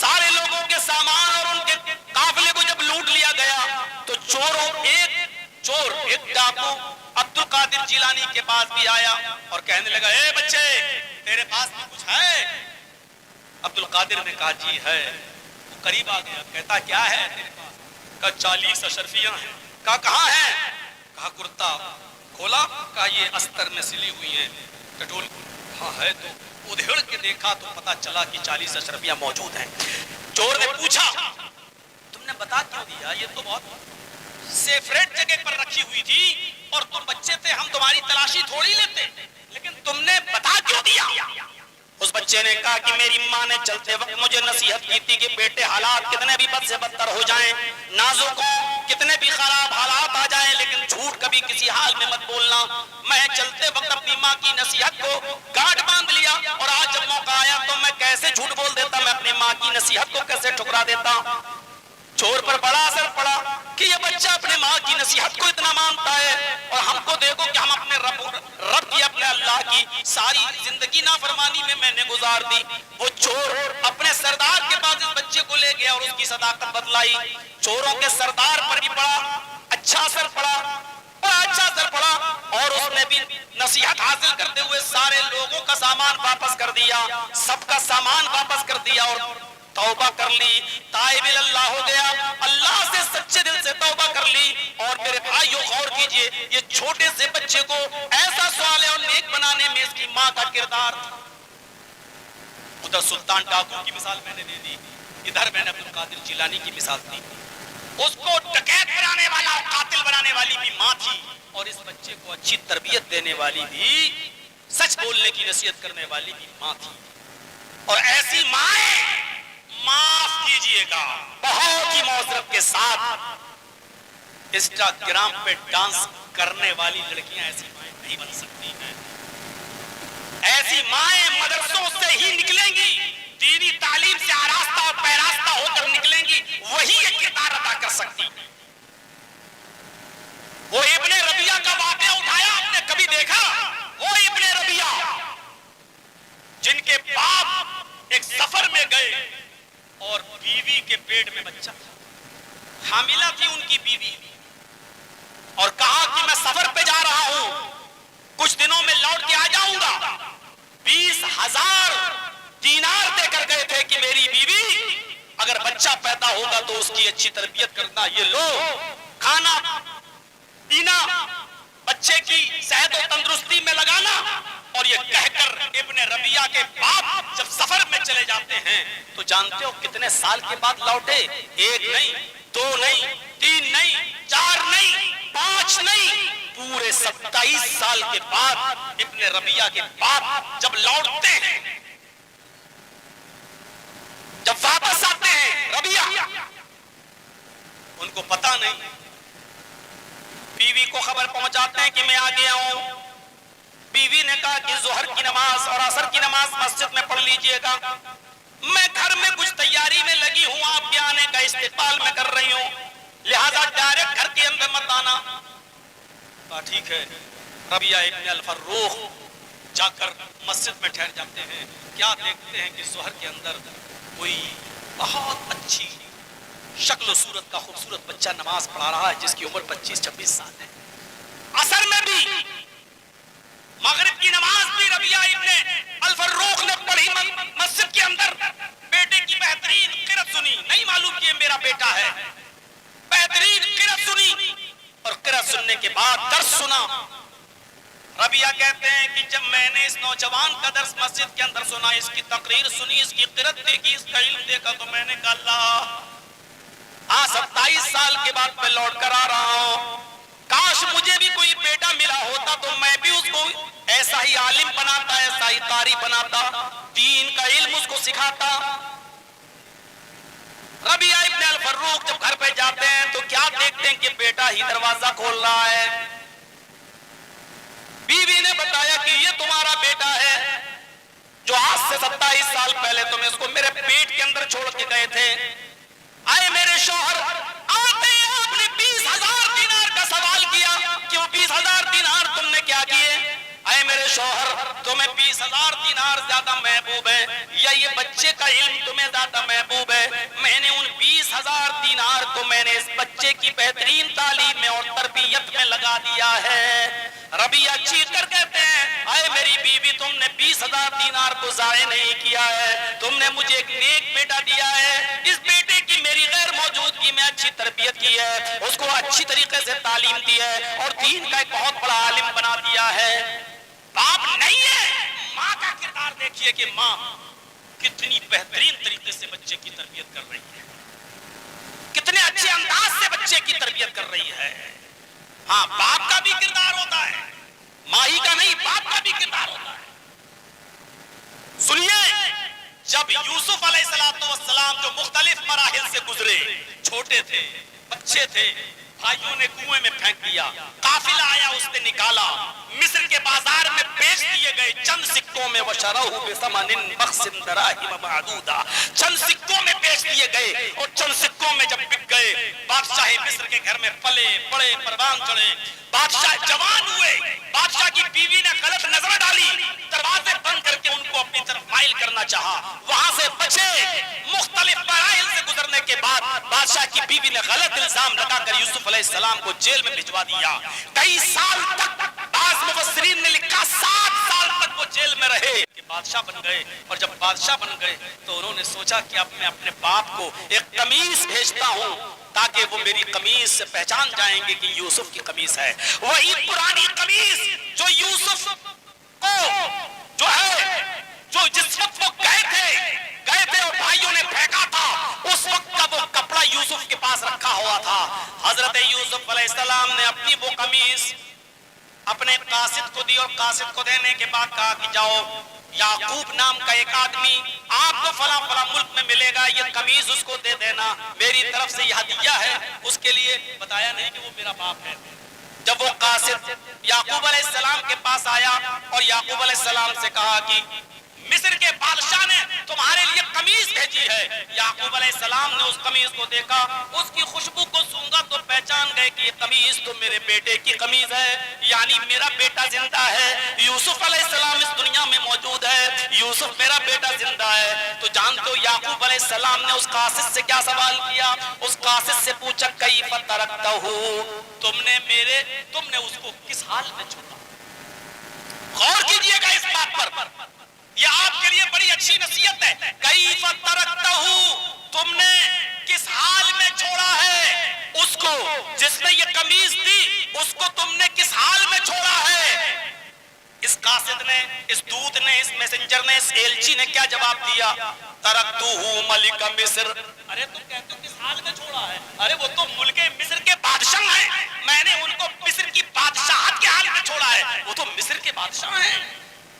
سارے لوگوں کے سامان اور ان کے قافلے کو جب لوٹ لیا گیا تو ایک ڈاکو عبد القادر جیلانی کے پاس بھی آیا اور کہنے لگا اے بچے تیرے پاس بھی کچھ ہے؟ عبد القادر نے کہا جی ہے۔ وہ قریب آ گیا، کہتا کیا ہے تیرے پاس؟ کہا 40 اشرفیاں ہیں۔ کہا کہاں ہیں؟ کہا کرتا کھولا، کہا یہ استر میں سلی ہوئی ہیں۔ ٹٹول ہاں ہے، تو ادھڑ کے دیکھا تو پتا چلا کہ 40 اشرفیاں موجود ہیں۔ چور نے پوچھا تم نے بتا کیوں دیا؟ یہ تو بہت سیفریٹ جگہ پر رکھی ہوئی تھی اور تم بچے تھے، ہم تمہاری تلاشی تھوڑی لیتے، لیکن تم نے بتا کیوں دیا؟ اس بچے نے کہا کہ میری ماں نے چلتے وقت مجھے نصیحت کی تھی کہ بیٹے حالات کتنے بھی بد سے بدتر ہو جائیں، نازک ہوں، کتنے بھی خراب حالات آ جائیں، لیکن جھوٹ کبھی کسی حال میں مت بولنا۔ میں چلتے وقت اپنی ماں کی نصیحت کو گاٹھ باندھ لیا اور آج جب موقع آیا تو میں کیسے جھوٹ بول دیتا، میں اپنی ماں کی نصیحت کو کیسے ٹھکرا دیتا۔ چور پر بڑا اثر پڑا کہ یہ بچہ اپنے ماں کی نصیحت کو اتنا مانتا ہے، اور ہم کو دیکھو کہ ہم اپنے رب کی، اپنے اللہ کی ساری زندگی نافرمانی میں نے گزار دی۔ وہ چور اپنے سردار کے پاس اس بچے کو لے گیا اور اس کی صداقت بتلائی۔ چوروں کے سردار پر بھی بڑا اچھا اثر پڑا، بڑا اچھا اثر پڑا، اور اس نے بھی نصیحت حاصل کرتے ہوئے سارے لوگوں کا سامان واپس کر دیا، سب کا سامان واپس کر دیا اور توبہ کر لی، تائب اللہ ہو گیا، اللہ سے سچے دل سے توبہ کر لی۔ اور میرے بھائیو غور کیجئے، یہ چھوٹے سے بچے کو ایسا صالح اور نیک بنانے میں اس کی ماں کا کردار تھا۔ ادھر سلطان ڈاکو کی مثال میں نے دے دی، ادھر میں نے عبد القادر جیلانی کی مثال دی۔ اس کو ڈکیت بنانے والا اور قاتل بنانے والی بھی ماں تھی، اور اس بچے کو اچھی تربیت دینے والی بھی، سچ بولنے کی نصیحت کرنے والی بھی ماں تھی۔ اور ایسی مائیں معاف کیجئے گا بہت ہی معذرت کے ساتھ انسٹاگرام پہ ڈانس کرنے والی لڑکیاں ایسی مائیں نہیں بن سکتی ہیں۔ ایسی مائیں مدرسوں سے ہی نکلیں گی، دینی تعلیم سے آراستہ اور پیراستہ ہو کر نکلیں گی، وہی یہ کردار ادا کر سکتی ہیں۔ وہ ابن ربیعہ کا واقعہ اٹھایا، آپ نے کبھی دیکھا؟ وہ ابن ربیعہ جن کے باپ ایک سفر میں گئے اور بیوی کے پیٹ میں بچہ تھا، حاملہ تھی ان کی بیوی، اور کہا کہ میں سفر پہ جا رہا ہوں، کچھ دنوں میں لوٹ کے آ جاؤں گا۔ 20,000 دینار دے کر گئے تھے کہ میری بیوی اگر بچہ پیدا ہوگا تو اس کی اچھی تربیت کرنا، یہ لو کھانا پینا بچے کی صحت و تندرستی میں لگانا۔ اور یہ کہہ کر ابن ربیعہ کے باپ جب سفر میں چلے جاتے ہیں تو جانتے ہو کتنے سال کے بعد لوٹے؟ 1 نہیں، 2 نہیں، 3 نہیں، 4 نہیں، 5 نہیں، پورے 27 سال کے بعد ابن ربیعہ کے باپ جب لوٹتے ہیں، جب واپس آتے ہیں ربیعہ، ان کو پتا نہیں، بیوی کو خبر پہنچاتے ہیں کہ میں آ گیا ہوں۔ بیوی نے کہا کہ ظہر کی نماز اور عصر کی نماز مسجد میں پڑھ لیجئے گا، میں گھر میں کچھ تیاری میں لگی ہوں، آپ کے آنے کا استقبال میں کر رہی ہوں، لہذا ڈائریکٹ گھر کے اندر مت آنا۔ کہا ٹھیک ہے۔ ربیعہ ابن الفروخ جا کر مسجد میں ٹھہر جاتے ہیں، کیا دیکھتے ہیں کہ ظہر کے اندر کوئی بہت اچھی شکل و صورت کا خوبصورت بچہ نماز پڑھا رہا ہے جس کی عمر 25-26 سال ہے۔ عصر میں بھی، مغرب کی نماز بھی ربیعہ ابن الفروخ نے پڑھی مسجد کے اندر۔ بیٹے کی بہترین قرأت سنی، نہیں معلوم کہ میرا بیٹا ہے، بہترین قرأت سنی، اور قرأت سننے کے بعد درس سنا۔ ربیعہ کہتے ہیں کہ جب میں نے اس نوجوان کا درس مسجد کے اندر سنا، اس کی تقریر سنی، اس کی قرأت دیکھی، اس کا علم دیکھا، تو میں نے کہا اللہ، 27 سال کے بعد میں لوٹ کر آ رہا ہوں، کاش مجھے بھی کوئی بیٹا ملا ہوتا تو میں بھی اس کو ایسا ہی عالم بناتا، ایسا ہی قاری بناتا، دین کا علم اس کو سکھاتا۔ ربیعہ ابن الفروخ جب گھر پہ جاتے ہیں تو کیا دیکھتے ہیں کہ بیٹا ہی دروازہ کھول رہا ہے۔ بیوی نے بتایا کہ یہ تمہارا بیٹا ہے جو آج سے 27 سال پہلے تم اس کو میرے پیٹ کے اندر چھوڑ کے گئے تھے۔ آئے میرے شوہر، آتے ہی آپ نے 20,000 دینار کا سوال کیا کہ وہ 20,000 دینار تم نے کیا کیے؟ آئے میرے شوہر، تمہیں 20,000 دینار زیادہ محبوب ہیں یا یہ بچے کا علم تمہیں زیادہ محبوب ہے، میں نے ان 20,000 دینار کو میں نے اس بچے کی بہترین تعلیم میں اور تربیت میں لگا دیا ہے۔ ربیعہ چیخ کر کہتے ہیں اے میری بیوی، تم نے 20,000 دینار کو ضائع نہیں کیا ہے، تم نے مجھے ایک نیک بیٹا دیا ہے، اس بیٹے کی میری غیر موجودگی میں اچھی تربیت کی ہے، اس کو اچھی طریقے سے تعلیم دی ہے اور دین کا ایک بہت بڑا عالم بنا دیا ہے۔ باپ نہیں ہے، ماں کا کردار دیکھیے کہ ماں کتنی بہترین طریقے سے بچے کی تربیت کر رہی ہے، کتنے اچھے انداز سے بچے کی تربیت کر رہی ہے۔ ہاں باپ کا بھی کردار ہوتا ہے، ماں ہی کا نہیں، باپ کا بھی کردار ہوتا ہے۔ سنیے، جب یوسف علیہ السلام جو مختلف مراحل سے گزرے، چھوٹے تھے، بچے تھے، بھائیوں نے کنویں میں پھینک دیا، قافلہ آیا اس نے نکالا، مصر کے بازار میں بیچ دیے گئے چند سکوں میں، وَشَرَوْهُ بِثَمَنٍ بَخْسٍ دَرَاهِمَ مَعْدُودَةٍ، چند سکوں میں بیچ دیے گئے، اور چند سکوں میں جب بک گئے، بادشاہ مصر کے گھر میں پلے بڑے پروان چڑھے، بادشاہ جوان ہوئے، بادشاہ کی بیوی نے غلط نظر ڈالی، دروازے بند کر کے ان کو اپنی طرف مائل کرنا چاہا، وہاں سے بچے، مختلف مراحل سے گزرنے کے بعد بادشاہ کی بیوی نے غلط الزام لگا کر یوسف علیہ السلام کو جیل میں بھجوا دیا۔ کئی سال تک، بعض مفسرین نے لکھا 7 سال تک وہ جیل میں رہے کہ بادشاہ بن گئے، اور جب بادشاہ بن گئے تو انہوں نے سوچا کہ اب میں اپنے باپ کو ایک قمیص بھیجتا ہوں تاکہ وہ میری قمیص سے پہچان جائیں گے کہ یوسف کی قمیص ہے، وہی پرانی قمیص جو یوسف کو جو ہے، جو جس وقت وہ گئے تھے اور بھائیوں نے پھینکا تھا، اس وقت کا وہ کپڑا یوسف کے پاس رکھا ہوا تھا۔ حضرت یوسف علیہ السلام نے اپنی وہ قمیص اپنے قاصد کو دی، اور قاصد کو دینے کے بعد کہا کہ جاؤ، یعقوب نام کا ایک آدمی آپ کو فلاں فلاں ملک میں ملے گا، یہ قمیص اس کو دے دینا، میری طرف سے یہ ہدیہ ہے، اس کے لیے بتایا نہیں کہ وہ میرا باپ ہے۔ جب وہ قاصد یعقوب علیہ السلام کے پاس آیا اور یعقوب علیہ السلام سے کہا کہ مصر کے بادشاہ نے تمہارے لیے قمیص بھیجی ہے، یعقوب علیہ السلام نے اس قمیص کو دیکھا، اس کی خوشبو کو سونگا تو پہچان گئے کہ یہ قمیص تو میرے بیٹے کی قمیص ہے، یعنی میرا بیٹا زندہ ہے، یوسف علیہ السلام اس دنیا میں موجود ہے، یوسف میرا بیٹا زندہ ہے۔ تو جانتے ہو یعقوب علیہ السلام نے اس قاصد سے کیا سوال کیا؟ اس قاصد سے پوچھا کیف ترکتہ، تم نے اس کو کس حال میں چھوڑا؟ غور کیجئے گا اس بات پر، یہ آپ کے لیے بڑی اچھی نصیحت ہے۔ کیف ترکتہ، تم نے کس حال میں چھوڑا ہے اس کو، جس نے یہ قمیص دی اس کو تم نے کس حال میں چھوڑا ہے؟ اس قاصد نے، اس دودت نے، اس میسنجر نے، اس ایلچی نے کیا جواب دیا؟ ترکتہ ملک مصر۔ ارے تم کہتے ہو کس حال میں چھوڑا ہے؟ ارے وہ تو ملک مصر کے بادشاہ ہیں، میں نے ان کو مصر کی بادشاہت کے حال میں چھوڑا ہے، وہ تو مصر کے بادشاہ ہیں۔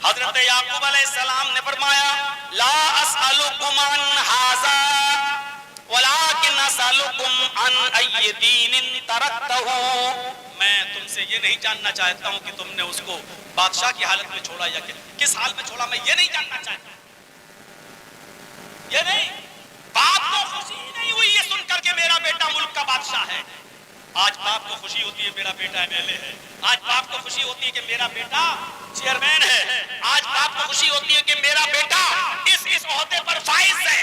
حضرت یعقوب علیہ السلام نے فرمایا لا اسألکم عن ھذا ولکن اسألکم عن ای دین ترکتہ، میں تم سے یہ نہیں جاننا چاہتا ہوں کہ تم نے اس کو بادشاہ کی حالت میں چھوڑا یا کس حال میں چھوڑا، میں یہ نہیں جاننا چاہتا۔ یہ نہیں، باپ کو خوشی ہی نہیں ہوئی یہ سن کر کے میرا بیٹا ملک کا بادشاہ ہے۔ آج باپ کو خوشی ہوتی ہے میرا بیٹا ایم ایل اے ہے، آج باپ کو خوشی ہوتی ہے کہ میرا بیٹا چیئرمین ہے، آج باپ کو خوشی ہوتی ہے کہ میرا بیٹا اس عہدے پر فائز ہے۔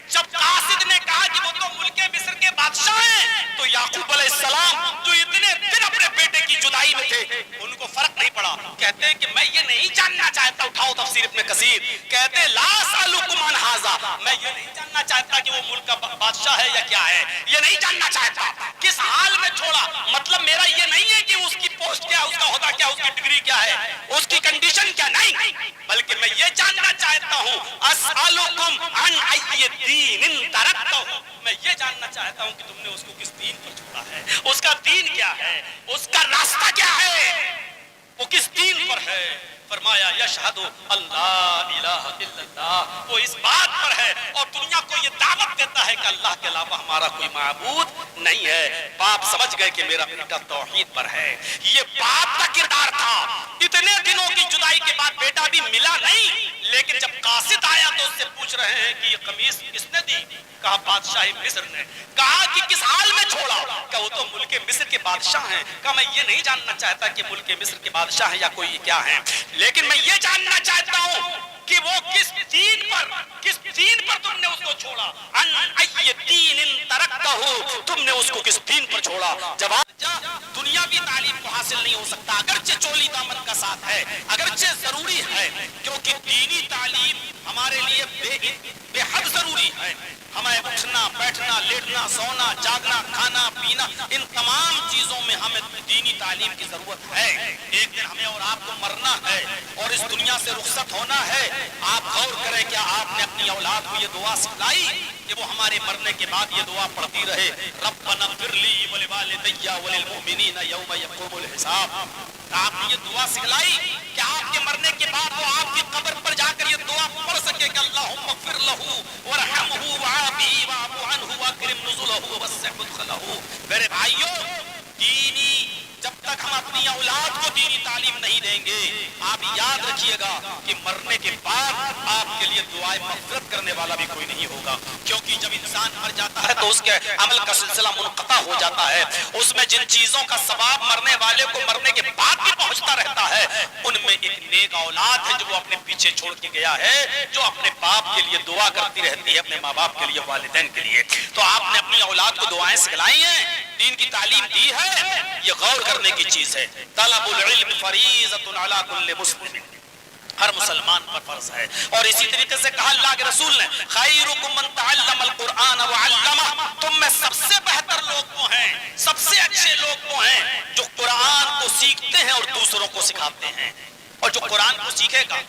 جب قاصد نے کہا کہ وہ تو ملک مصر کے بادشاہ ہیں، تو یعقوب علیہ السلام جو اتنے دن اپنے بیٹے کی جدائی میں تھے ان کو فرق نہیں پڑا، کہتے ہیں کہ میں یہ نہیں جاننا چاہتا، اٹھاؤ تفسیر ابن کثیر، کہتے ہیں لا اسألکم عن ھذا، میں یہ نہیں جاننا چاہتا کہ وہ ملک کا بادشاہ ہے یا کیا ہے، یہ نہیں جاننا چاہتا کس حال میں چھوڑا، مطلب میرا یہ نہیں ہے کہ اس کی پوسٹ کیا، اس کا عہدہ کیا، اس کی ڈگری کیا ہے، اس کی کنڈیشن کیا، نہیں، بلکہ میں یہ جاننا چاہتا ہوں اسألکم عن ای دین ترکتہ، میں یہ جاننا چاہتا ہوں کہ تم نے اس کو کس دین پر چھوڑا ہے، اس کا دین کیا ہے، اس کا راستہ کیا ہے، وہ کس دین پر ہے۔ فرمایا یشہد اللہ الہ الا اللہ، وہ اس بات پر ہے اور دنیا کو یہ دعوت دیتا ہے کہ اللہ کے علاوہ ہمارا کوئی معبود نہیں ہے۔ باپ سمجھ گئے کہ میرا بیٹا توحید پر ہے، یہ باپ کا کردار تھا۔ اتنے دنوں کی جدائی کے بعد بیٹا بھی ملا نہیں، لیکن جب قاصد آیا تو اس سے پوچھ رہے ہیں کہ یہ قمیص کس نے دی؟ کہا بادشاہ مصر نے۔ کہا کہ کس حال میں چھوڑا؟ کہا وہ تو ملک مصر کے بادشاہ ہیں۔ کہا میں یہ نہیں جاننا چاہتا کہ ملک مصر کے بادشاہ ہیں یا کوئی کیا ہیں، لیکن میں یہ جاننا چاہتا ہوں کہ وہ کس دین پر تم نے اس کو چھوڑا. ان ای دین ترکتہ، تم نے اس کو کس دین پر چھوڑا. جواب دنیاوی تعلیم کو حاصل نہیں ہو سکتا، اگرچہ چولی دامن کا ساتھ ہے، اگرچہ ضروری ہے، کیونکہ دینی تعلیم ہمارے لیے بے حد ضروری ہے. ہمیں اٹھنا بیٹھنا لیٹنا سونا جاگنا کھانا پینا ان تمام چیزوں میں ہمیں دینی تعلیم کی ضرورت ہے. ایک دن ہمیں اور آپ کو مرنا ہے اور اس دنیا سے رخصت ہونا ہے. آپ غور کریں کیا آپ نے اپنی اولاد کو یہ دعا سکھلائی کہ وہ ہمارے مرنے کے بعد یہ دعا پڑھتی رہے، ربنا اغفر لی ولوالدی وللمؤمنین یوم یقوم الحساب. آپ نے یہ دعا سکھلائی کہ آپ کے مرنے کے بعد وہ آپ کی قبر پر جا کر یہ دعا پڑھ سکے کہ اللہم اغفر لہ ورحمہ وعافہ واعف عنہ واکرم نزلہ ووسع مدخلہ. میرے بھائیوں، دینی جب تک ہم اپنی اولاد کو دینی تعلیم نہیں دیں گے، آپ یاد رکھیے گا کہ مرنے کے بعد آپ کے لیے دعائیں مغفرت کرنے والا بھی کوئی نہیں ہوگا. کیونکہ جب انسان مر جاتا ہے تو اس کے عمل کا سلسلہ منقطع ہو جاتا ہے. اس میں جن چیزوں کا ثواب مرنے والے کو مرنے کے بعد بھی پہنچتا رہتا ہے، ان میں ایک نیک اولاد ہے جو وہ اپنے پیچھے چھوڑ کے گیا ہے، جو اپنے باپ کے لیے دعا کرتی رہتی ہے، اپنے ماں باپ کے لیے، والدین کے لیے. تو آپ نے اپنی اولاد کو دعائیں سکھلائی ہیں، دین کی تعلیم دی ہے. یہ غور کرنے کی چیز ہے. طلب العلم فریضۃ علی کل مسلم، ہر مسلمان پر فرض ہے. اور اسی طریقے سے کہا اللہ کے رسول نے، خیرکم من تعلم القرآن وعلمہ، تم میں سب سے بہتر لوگ وہ ہیں، سب سے اچھے لوگ وہ ہیں جو قرآن کو سیکھتے ہیں اور دوسروں کو سکھاتے ہیں. اور جو قرآن کو سیکھے گا،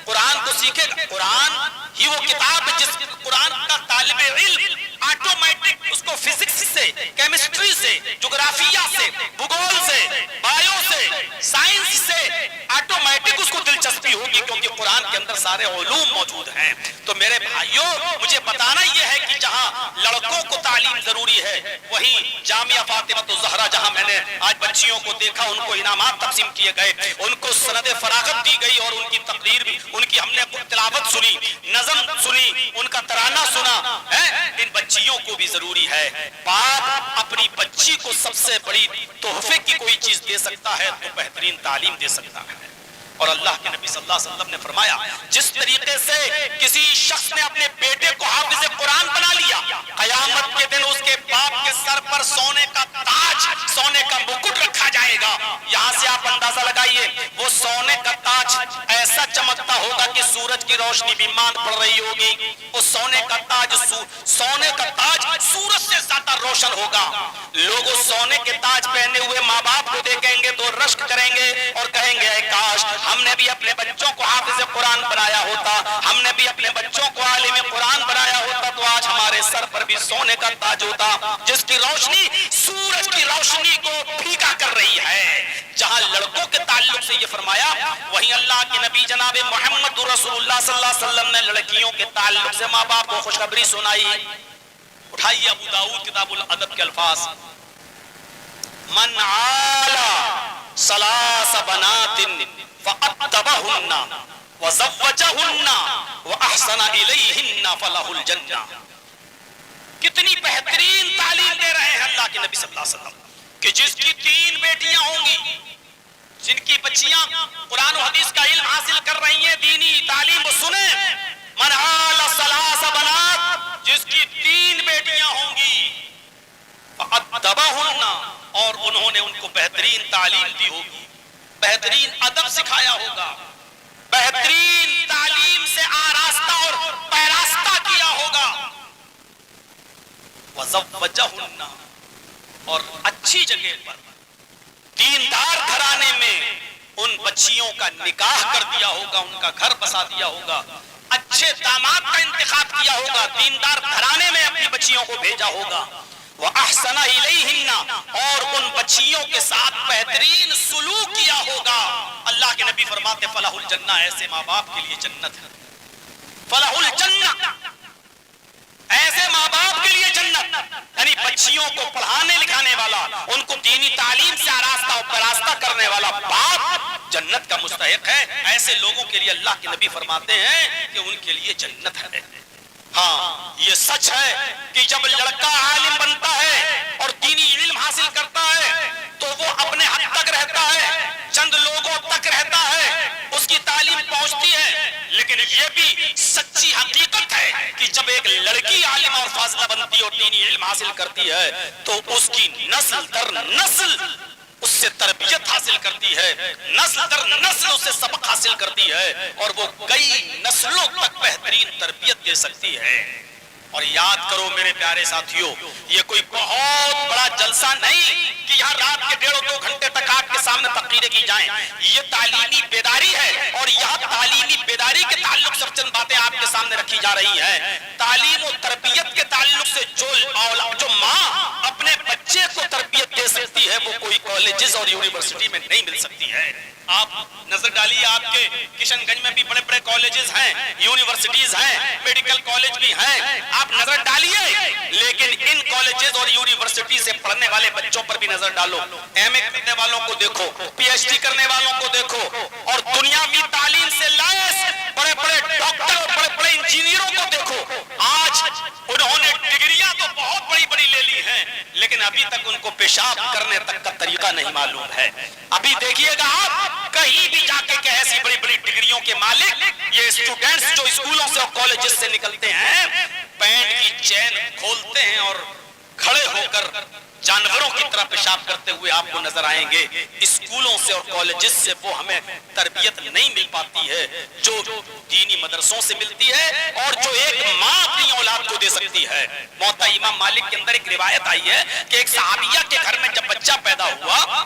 قرآن کو سیکھے گا، قرآن ہی وہ کتاب ہے جس قرآن کا طالب علم آٹومیٹک اس کو فزکس سے، کیمسٹری سے، جغرافیہ سے، بھگول سے، بایو سے، سائنس سے آٹومیٹک اس کو دلچسپی ہوگی، کیونکہ قرآن کے اندر سارے علوم موجود ہیں. تو میرے بھائیوں، مجھے بتانا یہ ہے کہ جہاں لڑکوں کو تعلیم ضروری ہے، وہیں جامعہ فاطمہ الزہرا، جہاں میں نے آج بچیوں کو دیکھا، ان کو انعامات تقسیم کیے گئے، ان کو سند فراغت دی گئی، اور ان کی تقریر بھی، ان کی ہم نے تلاوت سنی، نظم سنی، ان کا ترانہ سنا. ان بچیوں کو بھی ضروری ہے. باپ اپنی بچی کو سب سے بڑی تحفے کی کوئی چیز دے سکتا ہے تو بہترین تعلیم دے سکتا ہے. اور اللہ کے نبی صلی اللہ علیہ وسلم نے فرمایا، جس طریقے سے کسی شخص نے اپنے بیٹے کو حافظ قرآن بنا لیا، قیامت کے دن اس کے باپ کے سر پر سونے کا تاج، سونے کا مکٹ رکھا جائے گا. یہاں سے آپ اندازہ لگائیے، وہ سونے کا تاج ایسا چمکتا ہوگا کہ سورج کی روشنی بھی مان پڑ رہی ہوگی. وہ سونے کا تاج سورج سے زیادہ روشن ہوگا. لوگ اس سونے کے تاج پہنے ہوئے ماں باپ کو دیکھیں گے تو رشک کریں گے اور کہیں گے، اے کاش ہم نے بھی اپنے بچوں کو حافظ قرآن بنایا ہوتا، ہم نے بھی اپنے بچوں کو عالم قرآن بنایا ہوتا، تو آج ہمارے سر پر بھی سونے کا تاج ہوتا جس کی روشنی سورج کی روشنی کو پھیکا کر رہی ہے. جہاں لڑکوں کے تعلق سے یہ فرمایا، وہیں اللہ کے نبی جناب محمد رسول اللہ صلی اللہ علیہ وسلم نے لڑکیوں کے تعلق سے ماں باپ کو خوشخبری سنائی. اٹھائیے ابو داؤد کتاب الادب کے الفاظ، من عالا ثلاث بنات فأدبہن وزوجہن وأحسن الیہن فلہ الجنہ. کتنی بہترین تعلیم دے رہے ہیں اللہ کے نبی صلی اللہ علیہ وسلم کہ جس کی 3 بیٹیاں ہوں گی، جن کی بچیاں قرآن و حدیث کا علم حاصل کر رہی ہیں، دینی تعلیم وہ سنیں. من عال ثلاث بنات، جس کی 3 بیٹیاں ہوں گی، فأدبہن، اور انہوں نے ان کو بہترین تعلیم دی ہوگی، بہترین ادب سکھایا ہوگا، بہترین تعلیم سے آراستہ اور پیراستہ کیا ہوگا. وزوجہن، اور اچھی جگہ پر دیندار گھرانے میں ان بچیوں کا نکاح کر دیا ہوگا، ان کا گھر بسا دیا ہوگا، اچھے داماد کا انتخاب کیا ہوگا، دیندار گھرانے میں اپنی بچیوں کو بھیجا ہوگا. وَأَحْسَنَ إِلَيْهِنَّ، اور ان بچیوں کے ساتھ بہترین سلوک کیا ہوگا. اللہ کے نبی فرماتے فلاح الجنہ، ایسے ماں باپ کے لیے جنت ہے. فلاح الجنہ، ایسے ماں باپ کے لیے جنت، یعنی بچیوں کو پڑھانے لکھانے والا، ان کو دینی تعلیم سے آراستہ اور پراستہ کرنے والا باپ جنت کا مستحق ہے. ایسے لوگوں کے لیے اللہ کے نبی فرماتے ہیں کہ ان کے لیے جنت ہے. ہاں، یہ سچ ہے کہ جب لڑکا عالم بنتا ہے اور دینی علم حاصل کرتا ہے تو وہ اپنے حد تک رہتا ہے، چند لوگوں تک رہتا ہے، اس کی تعلیم پہنچتی ہے، لیکن یہ بھی سچی حقیقت ہے کہ جب ایک لڑکی عالمہ اور فاضلہ بنتی اور دینی علم حاصل کرتی ہے تو اس کی نسل در نسل اس سے تربیت حاصل کرتی ہے، نسل در نسل اس سے سبق حاصل کرتی ہے، اور وہ کئی نسلوں تک بہترین تربیت دے سکتی ہے۔ اور یاد کرو میرے پیارے ساتھیوں، یہ کوئی بہت بڑا جلسہ نہیں کہ یہاں رات کے 1.5-2 گھنٹے تک آپ کے سامنے تقریریں کی جائیں، یہ تعلیمی بیداری ہے، اور یہاں تعلیمی بیداری کے تعلق سے چند باتیں آپ کے سامنے رکھی جا رہی ہیں۔ تعلیم و تربیت کے تعلق سے جو ماں اپنے بچے کو تربیت دے سکتی ہے وہ کوئی کالجز اور یونیورسٹی میں نہیں مل سکتی ہے۔ آپ نظر ڈالیے، آپ کے کشن گنج میں بھی بڑے بڑے کالجز ہیں، یونیورسٹیز ہیں، میڈیکل کالج بھی ہیں، آپ نظر ڈالیے، لیکن ان کالجز اور یونیورسٹی سے پڑھنے والے بچوں پر بھی نظر ڈالو، ایم اے کرنے والوں کو دیکھو، پی ایچ ڈی کرنے والوں کو دیکھو، اور دنیاوی تعلیم سے لیس بڑے بڑے ڈاکٹر اور بڑے بڑے انجینئروں کو دیکھو۔ آج انہوں نے ڈگریاں تو بہت بڑی بڑی لے لی ہیں، لیکن ابھی تک ان کو پیشاب کرنے تک کا طریقہ نہیں معلوم ہے۔ ابھی دیکھیے گا آپ کہیں بھی جا کے کہ ایسی بڑی بڑی ڈگریوں کے مالک یہ اسٹوڈنٹس جو اسکولوں سے اور کالجز سے نکلتے ہیں، پینٹ کی چین کھولتے ہیں اور کھڑے ہو کر جانوروں کی طرح پیشاب کرتے ہوئے آپ کو نظر آئیں گے۔ اسکولوں سے اور کالجز سے وہ ہمیں تربیت نہیں مل پاتی ہے جو دینی مدرسوں سے ملتی ہے اور جو ایک ماں اپنی اولاد کو دے سکتی ہے۔ موطا امام مالک کے اندر ایک روایت آئی ہے کہ ایک صحابیہ کے گھر میں جب بچہ پیدا ہوا،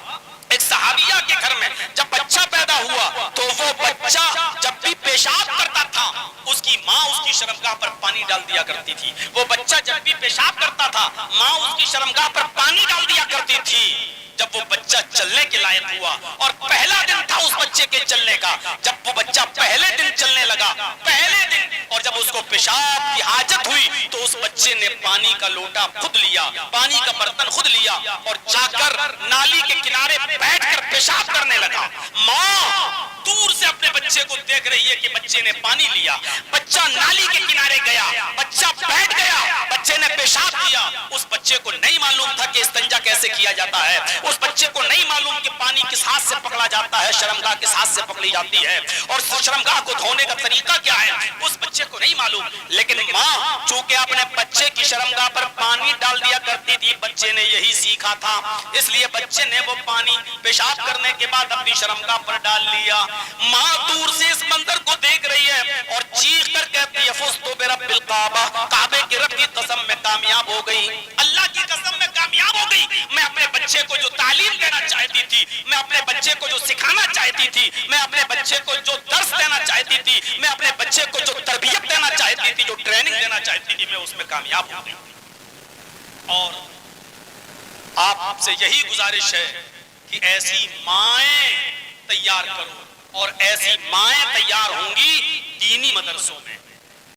ایک صحابیہ کے گھر میں جب بچہ پیدا ہوا تو وہ بچہ جب بھی پیشاب کرتا تھا اس کی ماں اس کی شرمگاہ پر پانی ڈال دیا کرتی تھی۔ وہ بچہ جب بھی پیشاب کرتا تھا ماں اس کی شرمگاہ پر پانی ڈال دیا کرتی تھی۔ جب وہ بچہ چلنے کے لائق ہوا اور پہلا دن تھا اس بچے کے چلنے کا، جب وہ بچہ پہلے دن چلنے لگا، پہلے دن، اور جب اس کو پیشاب کی حاجت ہوئی تو اس بچے نے پانی کا لوٹا خود لیا، پانی کا برتن خود لیا اور جا کر نالی کے کنارے بیٹھ کر پیشاب کرنے لگا۔ ماں دور سے اپنے بچے کو دیکھ رہی ہے کہ بچے نے پانی لیا، بچہ نالی کے کنارے گیا، بچہ بیٹھ گیا، بچے نے پیشاب کیا۔ اس بچے کو نہیں معلوم تھا کہ استنجا کیسے کیا جاتا ہے، اس بچے کو نہیں معلوم کہ پانی کس ہاتھ سے پکڑا جاتا ہے، شرمگاہ کس ہاتھ سے پکڑی جاتی ہے، اور شرمگاہ کو دھونے کا طریقہ کیا ہے، اس بچے کو نہیں معلوم۔ لیکن ماں چونکہ اپنے بچے کی شرمگاہ پر پانی ڈال دیا کرتی تھی، بچے نے یہی سیکھا تھا، اس لیے بچے نے وہ پانی پیشاب کرنے کے بعد اپنی شرمگاہ پر ڈال لیا۔ ماں دور سے اس منظر کو دیکھ رہی ہے اور چیخ کر کہتی ہے فزت برب الکعبہ، کعبے کے رب کی قسم میں کامیاب ہو گئی، اللہ کی قسم میں کامیاب ہو گئی۔ میں اپنے بچے کو جو تعلیم دینا چاہتی تھی، میں اپنے بچے کو جو سکھانا چاہتی تھی، میں اپنے بچے کو جو درس دینا چاہتی تھی، میں اپنے بچے کو جو تربیت دینا چاہتی تھی، جو ٹریننگ دینا چاہتی تھی، میں اس میں کامیاب ہو گئی۔ اور آپ سے یہی گزارش ہے کہ ایسی مائیں تیار کرو، اور ایسی مائیں تیار ہوں گی دینی مدرسوں میں۔